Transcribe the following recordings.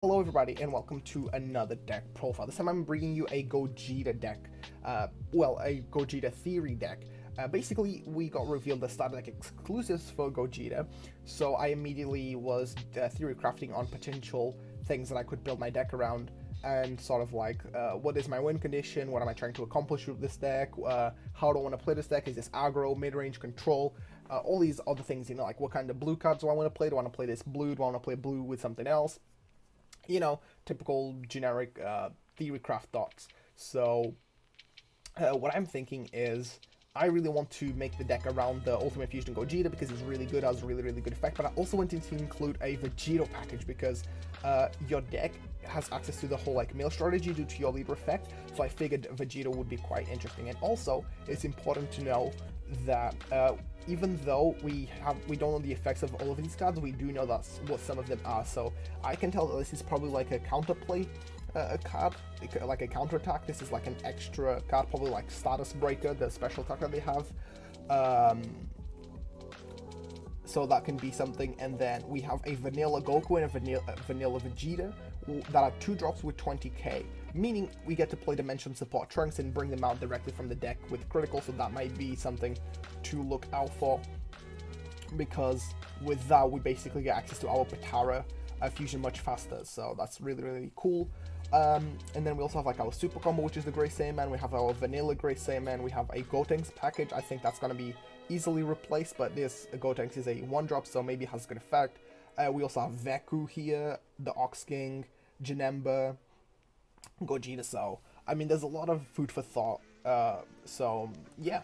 Hello everybody and welcome to another deck profile. This time I'm bringing you a Gogeta deck, a Gogeta theory deck. Basically, we got revealed the starter deck exclusives for Gogeta, so I immediately was theory crafting on potential things that I could build my deck around, and sort of like, what is my win condition, what am I trying to accomplish with this deck, how do I want to play this deck, is this aggro, mid-range, control, all these other things, like what kind of blue cards do I want to play, do I want to play this blue, do I want to play blue with something else, typical generic theory craft thoughts. So what I'm thinking is I really want to make the deck around the Ultimate Fusion Gogeta because it's really good, has a really good effect, but I also wanted to include a Vegito package because your deck has access to the whole mill strategy due to your leader effect, so I figured Vegito would be quite interesting. And also it's important to know that even though we don't know the effects of all of these cards, we do know that's what some of them are. So I can tell that this is probably like a counterplay card, like a counterattack. This is like an extra card, probably like Status Breaker, the special attack that they have. So that can be something. And then we have a vanilla Goku and a vanilla Vegeta that are 2 drops with 20k, meaning we get to play Dimension Support Trunks and bring them out directly from the deck with critical, so that might be something to look out for, because with that we basically get access to our Patara fusion much faster, so that's really cool. And then we also have like our super combo, which is the Grey Saiyaman. We have our vanilla Grey Saiyaman. We have a Gotenks package. I think that's going to be easily replaced, but this Gotenks is a 1-drop, so maybe it has a good effect. We also have Veku here, the Ox King, Janemba, Gogeta, so I mean there's a lot of food for thought. So yeah.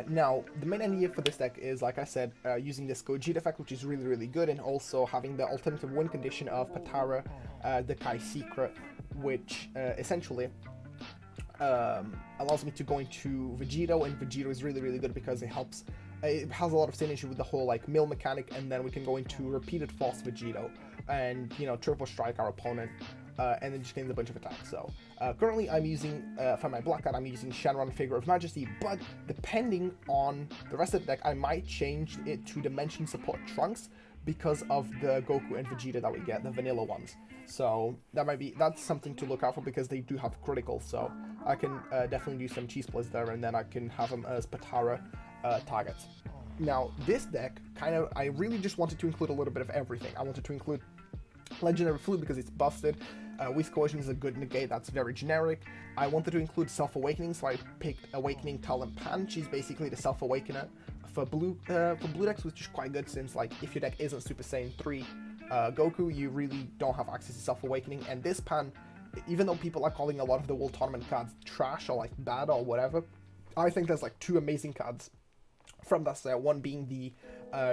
Now, the main idea for this deck is, like I said, using this Gogeta effect, which is really good, and also having the alternative win condition of Patara, the Kai Secret, which essentially allows me to go into Vegito, and Vegito is really good because it helps. It has a lot of synergy with the whole mill mechanic, and then we can go into repeated force Vegito and triple strike our opponent, and then just gain a bunch of attacks. So currently I'm using, for my black card, I'm using Shenron Figure of Majesty, but depending on the rest of the deck, I might change it to Dimension Support Trunks because of the Goku and Vegeta that we get, the vanilla ones. So that's something to look out for because they do have critical, so I can definitely do some cheese plays there, and then I can have them as Patara targets. Now this deck, I really just wanted to include a little bit of everything. I wanted to include Legendary Flute because it's busted. With Cohesion is a good negate, that's very generic. I wanted to include Self-Awakening, so I picked Awakening Talent Pan. She's basically the Self-Awakener for blue decks, which is quite good since if your deck isn't Super Saiyan 3 Goku, you really don't have access to Self-Awakening. And this Pan, even though people are calling a lot of the World Tournament cards trash or bad or whatever, I think there's 2 amazing cards from that set, one being the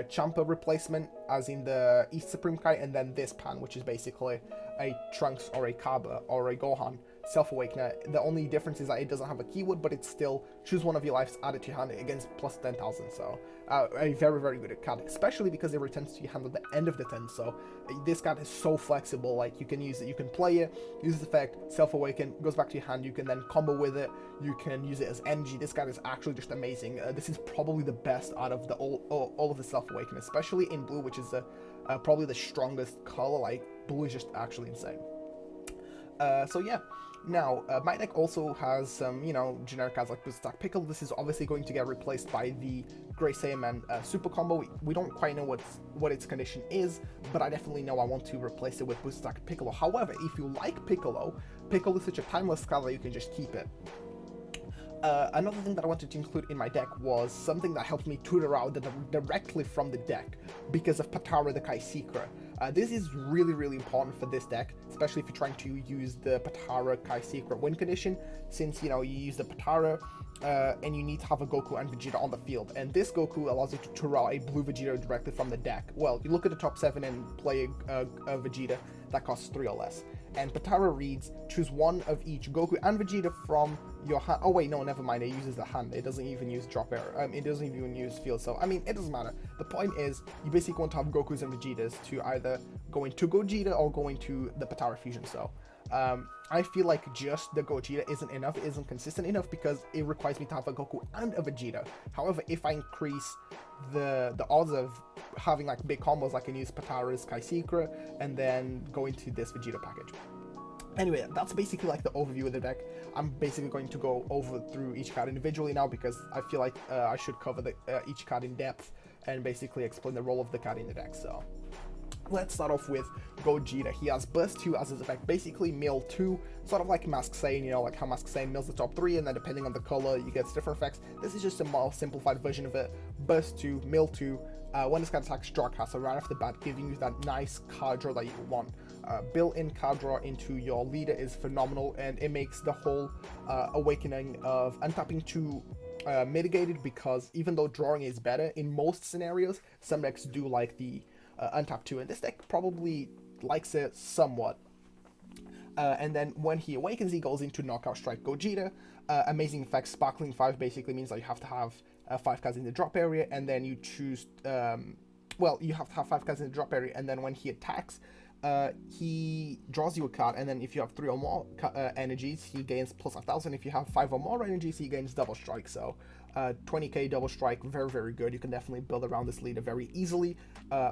Champa replacement, as in the East Supreme Kai, and then this Pan, which is basically a Trunks or a Kaba or a Gohan Self-Awakener. The only difference is that it doesn't have a keyword, but it's still choose one of your lives, add it to your hand against plus 10,000, so a very good card, especially because it returns to your hand at the end of the turn. So this card is so flexible, you can use it, you can play it, use this effect, Self-Awaken, goes back to your hand, you can then combo with it, you can use it as energy. This card is actually just amazing. This is probably the best out of all of the Self-Awaken, especially in blue, which is probably the strongest color. Blue is just actually insane. So yeah. Now, my deck also has some, generic cards like Boost Attack Pickle. This is obviously going to get replaced by the Grey Saiyaman Super Combo. We don't quite know what its condition is, but I definitely know I want to replace it with Boost Attack Piccolo. However, if you like Piccolo is such a timeless card that you can just keep it. Another thing that I wanted to include in my deck was something that helped me tutor out directly from the deck because of Patara the Kai Secret. This is really important for this deck, especially if you're trying to use the Patara Kai Secret win condition, since you use the Patara and you need to have a Goku and Vegeta on the field, and this Goku allows you to tutor out a blue Vegeta directly from the deck. Well, you look at the top 7 and play a Vegeta that costs 3 or less. And Patara reads, choose one of each Goku and Vegeta from your hand. Oh wait, no, never mind, it uses the hand. It doesn't even use drop error. It doesn't even use field, so I mean, it doesn't matter. The point is, you basically want to have Gokus and Vegetas to either go into Gogeta or go into the Patara fusion, so I feel like just the Gogeta isn't enough, it isn't consistent enough, because it requires me to have a Goku and a Vegeta. However, if I increase the odds of having like big combos, I can use Patara's Sky Secret and then go into this Vegeta package. Anyway, that's basically like the overview of the deck. I'm basically going to go over through each card individually now because I feel like I should cover each card in depth and basically explain the role of the card in the deck. So let's start off with Gogeta. He has Burst 2 as his effect, basically Mill 2, sort of like Mask Sane, you know, like how Mask Sane mills the top 3, and then depending on the color, you get different effects. This is just a more simplified version of it. Burst 2, Mill 2, when this card attacks, draw card, so right off the bat, giving you that nice card draw that you want. Built-in card draw into your leader is phenomenal, and it makes the whole awakening of untapping 2 mitigated, because even though drawing is better in most scenarios, some decks do like the untap 2, and this deck probably likes it somewhat. And then when he awakens, he goes into Knockout Strike Gogeta. Amazing effect, Sparkling 5 basically means that you have to have 5 cards in the drop area, and then you choose, well, you have to have 5 cards in the drop area, and then when he attacks, he draws you a card, and then if you have 3 or more energies, he gains plus 1,000. If you have 5 or more energies, he gains double strike. So 20k double strike, very, very good. You can definitely build around this leader very easily,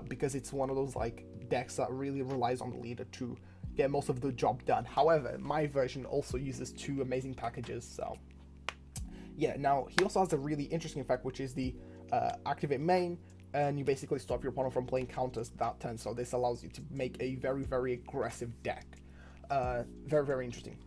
because it's one of those like decks that really relies on the leader to get most of the job done. However, my version also uses 2 amazing packages. So yeah, now he also has a really interesting effect, which is the activate main, and you basically stop your opponent from playing counters that turn. So this allows you to make a very, very aggressive deck. Very, very interesting.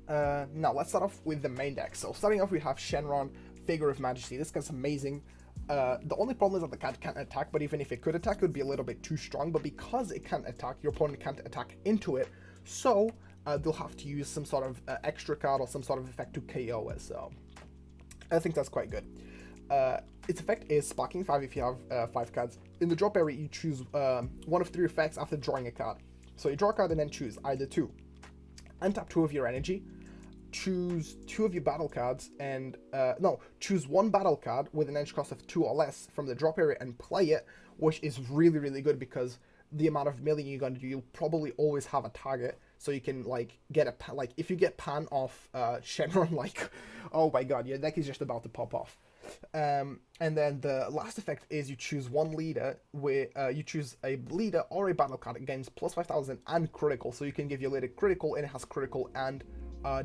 Now let's start off with the main deck. So starting off, we have Shenron, Figure of Majesty. This guy's amazing. The only problem is that the card can't attack, but even if it could attack, it would be a little bit too strong. But because it can't attack, your opponent can't attack into it, so they'll have to use some sort of extra card or some sort of effect to KO it. So I think that's quite good. Its effect is Sparking 5 if you have 5 cards. In the drop area, you choose one of 3 effects after drawing a card. So you draw a card and then choose either 2. Untap 2 of your energy, choose 2 of your battle cards, and choose 1 battle card with an energy cost of 2 or less from the drop area and play it, which is really, really good because the amount of milling you're going to do, you'll probably always have a target, so you can like get a like if you get Pan off Shenron, like oh my god, your deck is just about to pop off. And then the last effect is you choose 1 leader where you choose a leader or a battle card against plus 5,000 and critical, so you can give your leader critical, and it has critical and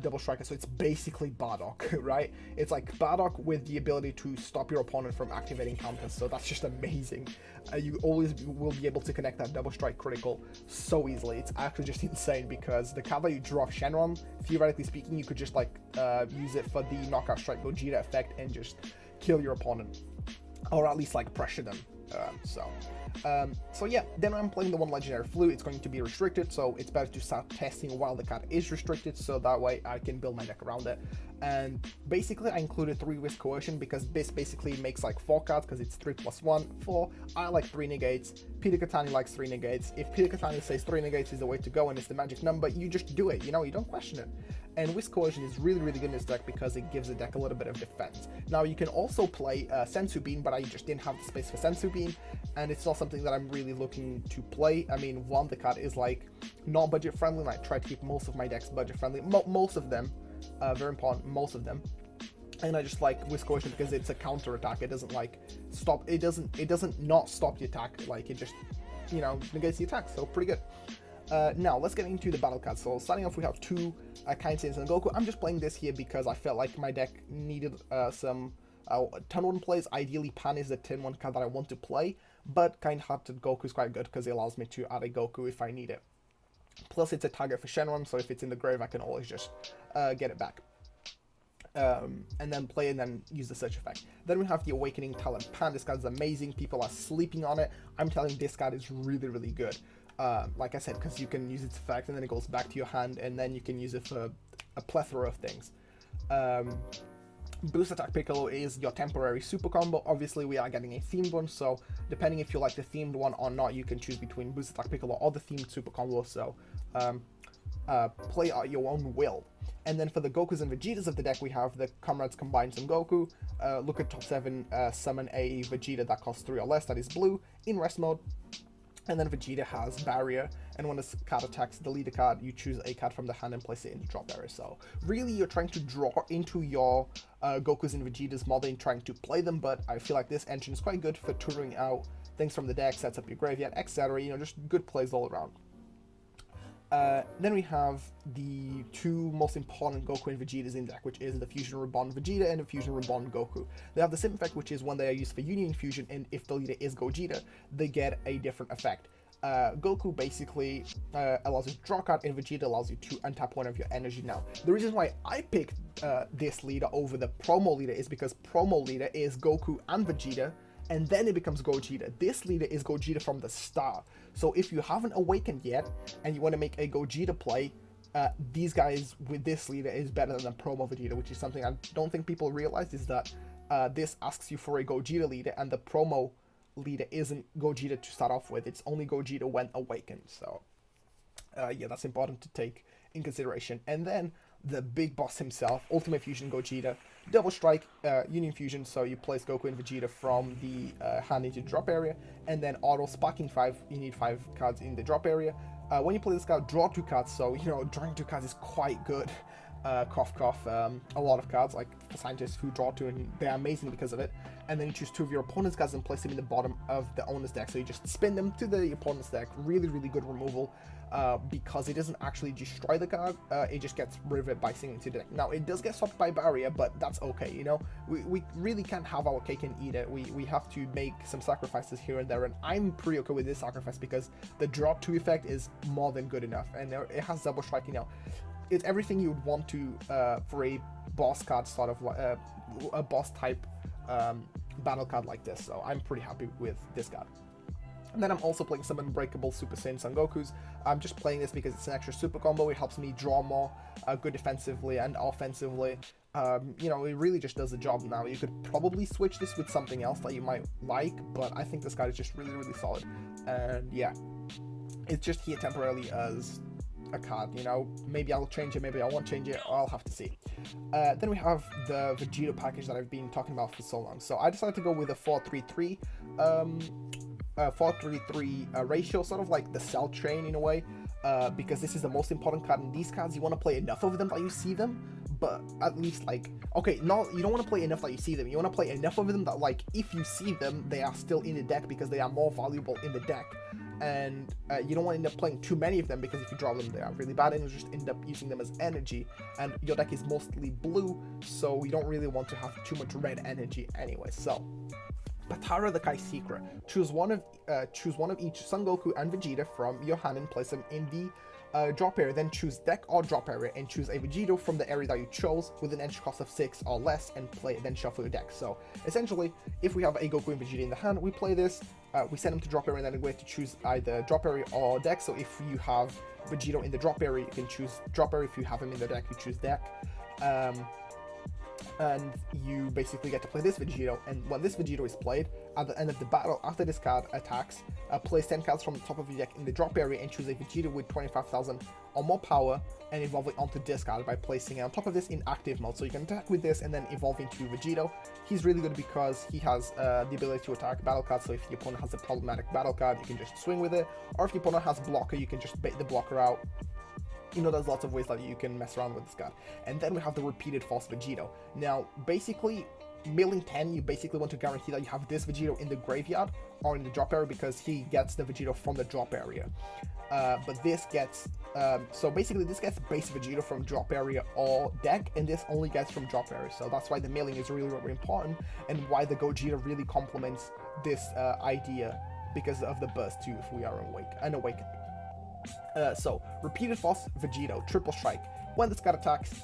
double striker, so it's basically Bardock, right? It's like Bardock with the ability to stop your opponent from activating counters, so that's just amazing. You always will be able to connect that double strike critical so easily. It's actually just insane because the card that you draw off Shenron, theoretically speaking, you could just like use it for the Knockout Strike Gogeta effect and just kill your opponent, or at least like pressure them. So yeah, then when I'm playing the 1 legendary Flute, it's going to be restricted, so it's better to start testing while the card is restricted, so that way I can build my deck around it. And basically I included 3 Risk Coercion because this basically makes like 4 cards, because it's 3 + 1, 4. I like 3 negates, Peter Katani likes 3 negates. If Peter Katani says 3 negates is the way to go and it's the magic number, you just do it, you know, you don't question it. And Risk Coercion is really, really good in this deck because it gives the deck a little bit of defense. Now you can also play Sensu Bean, but I just didn't have the space for Sensu Bean, and it's not something that I'm really looking to play. I mean, 1, the card is like not budget friendly, and I try to keep most of my decks budget friendly, most of them, very important, most of them. And I just like Risk Coercion because it's a counter attack. It doesn't like stop, it doesn't not stop the attack, like it just, you know, negates the attack, so pretty good. Now let's get into the battle cards. So starting off, we have 2 Kind Saiyans and Goku. I'm just playing this here because I felt like my deck needed some turn 1 plays. Ideally, Pan is the turn 1 card that I want to play, but Kind-Hearted Goku is quite good because it allows me to add a Goku if I need it. Plus, it's a target for Shenron, so if it's in the grave, I can always just get it back. And then play and then use the search effect. Then we have the Awakening Talent Pan. This card is amazing. People are sleeping on it. I'm telling you, this card is really, really good. Like I said, because you can use its effect and then it goes back to your hand, and then you can use it for a plethora of things. Boost Attack Piccolo is your temporary super combo. Obviously, we are getting a themed one, so depending if you like the themed one or not, you can choose between Boost Attack Piccolo or the themed super combo, so play at your own will. And then for the Gokus and Vegetas of the deck, we have the Comrades Combine Some Goku. Look at top 7, summon a Vegeta that costs 3 or less, that is blue, in rest mode. And then Vegeta has Barrier, and when this card attacks the leader card, you choose a card from the hand and place it in the drop area. So really, you're trying to draw into your Gokus and Vegetas more than trying to play them, but I feel like this engine is quite good for tutoring out things from the deck, sets up your graveyard, etc. You know, just good plays all around. Then we have the two most important Goku and Vegetas in deck, which is the Fusion Reborn Vegeta and the Fusion Reborn Goku. They have the same effect, which is when they are used for Union Fusion, and if the leader is Gogeta, they get a different effect. Goku basically allows you to draw a card, and Vegeta allows you to untap one of your energy. Now, the reason why I picked this leader over the promo leader is because promo leader is Goku and Vegeta, and then it becomes Gogeta. This leader is Gogeta from the start. So if you haven't awakened yet and you want to make a Gogeta play, these guys with this leader is better than the promo Vegeta, which is something I don't think people realize, is that this asks you for a Gogeta leader, and the promo leader isn't Gogeta to start off with. It's only Gogeta when awakened. So yeah, that's important to take in consideration. And then the big boss himself, Ultimate Fusion Gogeta, Double Strike, Union Fusion, so you place Goku and Vegeta from the hand into the drop area, and then auto sparking 5, you need 5 cards in the drop area. When you play this card, draw 2 cards, so you know, drawing 2 cards is quite good. Cough cough, a lot of cards, like for scientists who draw 2, and they're amazing because of it. And then you choose 2 of your opponent's cards and place them in the bottom of the owner's deck, so you just spin them to the opponent's deck. Really, really good removal, because it doesn't actually destroy the card, it just gets rid of it by singing to the deck. Now, it does get swapped by barrier, but that's okay, you know? We really can't have our cake and eat it. We have to make some sacrifices here and there, and I'm pretty okay with this sacrifice because the draw 2 effect is more than good enough, and it has double strike, you know? It's everything you would want to for a boss card, sort of like a boss type battle card like this, so I'm pretty happy with this card. And then I'm also playing some Unbreakable Super Saiyan Son Gokus. I'm just playing this because it's an extra super combo. It helps me draw more, good defensively and offensively. You know, it really just does the job now. You could probably switch this with something else that you might like, but I think this card is just really, really solid. And yeah, it's just here temporarily as a card, you know. Maybe I'll change it, maybe I won't change it, I'll have to see. Then we have the Vegeta package that I've been talking about for so long. So I decided to go with a 4-3-3 4-3-3 ratio, sort of like the Cell Train in a way, because this is the most important card in these cards. You want to play enough of them that you see them, but at least, like, okay, no, you don't want to play enough that you see them. You want to play enough of them that, like, if you see them, they are still in the deck because they are more valuable in the deck. And you don't want to end up playing too many of them, because if you draw them, they are really bad, and you just end up using them as energy. And your deck is mostly blue, so you don't really want to have too much red energy anyway. So, Patara the Kai Secret. Choose one of each Son Goku and Vegeta from your hand and place them in the drop area. Then choose deck or drop area and choose a Vegeta from the area that you chose with an entry cost of 6 or less, and play. Then shuffle your deck. So essentially, if we have a Goku and Vegeta in the hand, we play this. We send them to drop area, and then we have to choose either drop area or deck. So if you have Vegeta in the drop area, you can choose drop area. If you have him in the deck, you choose deck. And you basically get to play this Vegito, and when this Vegito is played, at the end of the battle, after this card attacks, place 10 cards from the top of your deck in the drop area and choose a Vegito with 25,000 or more power and evolve it onto this card by placing it on top of this in active mode. So you can attack with this and then evolve into Vegito. He's really good because he has the ability to attack battle cards, so if the opponent has a problematic battle card, you can just swing with it, or if the opponent has blocker, you can just bait the blocker out. You know, there's lots of ways that you can mess around with this card. And then we have the Repeated Force Vegito. Now, basically, milling 10, you basically want to guarantee that you have this Vegito in the graveyard or in the drop area, because he gets the Vegito from the drop area. But this gets, so basically this gets base Vegito from drop area or deck, and this only gets from drop area. So that's why the milling is really, really important, and why the Gogeta really complements this idea, because of the burst too, if we are unawakened. So, Repeated Force Vegito, Triple Strike. When this card attacks,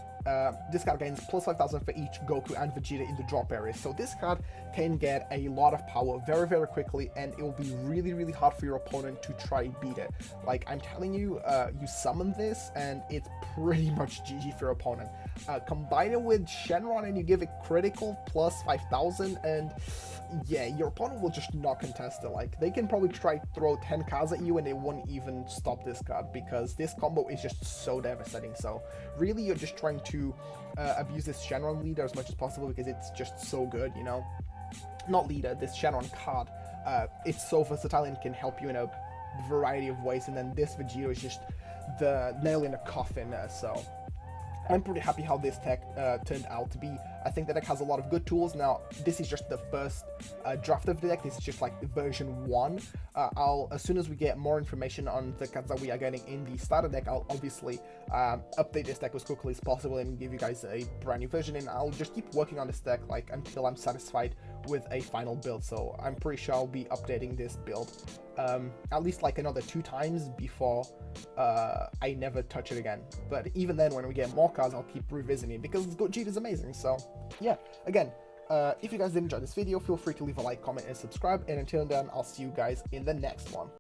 this card gains plus 5,000 for each Goku and Vegeta in the drop area. So this card can get a lot of power very, very quickly, and it will be really, really hard for your opponent to try beat it. Like, I'm telling you, you summon this, and it's pretty much GG for your opponent. Combine it with Shenron, and you give it critical plus 5,000, and yeah, your opponent will just not contest it. Like, they can probably try throw 10 cards at you, and they won't even stop this card, because this combo is just so devastating. So really, you're just trying to abuse this Shenron leader as much as possible, because it's just so good, you know? Not leader, this Shenron card. It's so versatile and can help you in a variety of ways, and then this Vegito is just the nail in a coffin. I'm pretty happy how this tech turned out to be. I think the deck has a lot of good tools. Now, this is just the first draft of the deck. This is just like version 1. As soon as we get more information on the cards that we are getting in the starter deck, I'll obviously update this deck as quickly as possible and give you guys a brand new version. And I'll just keep working on this deck like until I'm satisfied with a final build. So I'm pretty sure I'll be updating this build at least like another 2 times before I never touch it again. But even then, when we get more cards, I'll keep revisiting it because Gogeta is amazing. So yeah, again, if you guys did enjoy this video, feel free to leave a like, comment, and subscribe. And until then, I'll see you guys in the next one.